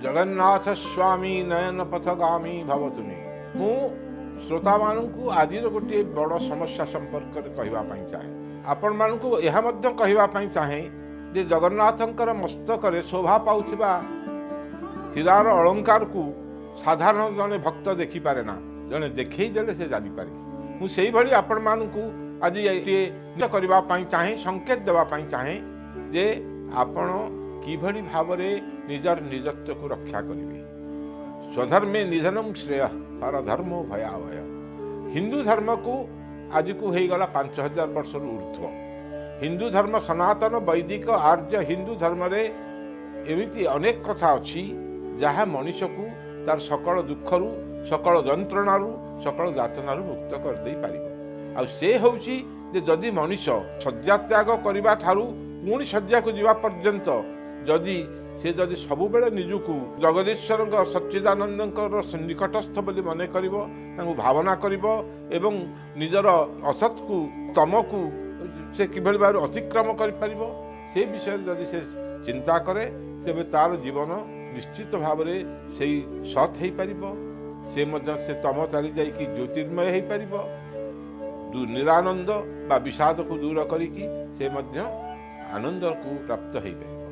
जगन्नाथ स्वामी नयन पथगामी भवतु मे। मु श्रोता मानू आज गोटे बड़ समस्या संपर्क में कहवाई चाहे आपण मानू यह कहवाई चाहे जे जगन्नाथंकर मस्तक शोभा पाउथिबा हीरार अलंकार को साधारण जड़े भक्त देखिपारे ना, जड़े देखई देले से जानिपारे। मुझे भली आपण मानू आज ये करने चाहे संकेत देवाई चाहे जे आपण किभली भाव निजर निजत्व को रक्षा करेंगे। स्वधर्मे निधनम श्रेय पर धर्मो भयावय। हिंदू धर्म को आज को होगला 5000 वर्ष ऊर्ध्व। हिंदू धर्म सनातन वैदिक आर्य हिंदू धर्म रे एमिति अनेक कथा अच्छी जहाँ मनीष को तार सकल दुखरू सकल जंत्रणारू सकल यातनारू मुक्त कर दे पारिबो। आ से होउची जे जदि मनीष शଯ୍ୟା त्याग करबा ठारू पुणी शଯ୍या को जीवा पर्यंत जदि से जदि सबु बेले निजुकु जगदीश्वर सच्चिदानंद निकटस्थ बोली मन कर भावना करिबो एवं निजर असत को तम को से किभली भाव अतिक्रम कर पारिबो से विषय जदि से चिंता करे तेबे तार जीवन निश्चित भाव से सत हो पारिबो। से तम तारी जाइकी ज्योतिर्मय हो पारिबो। निरानंद बा विषाद को दूर करिकी से आनंद को प्राप्त हो पाए।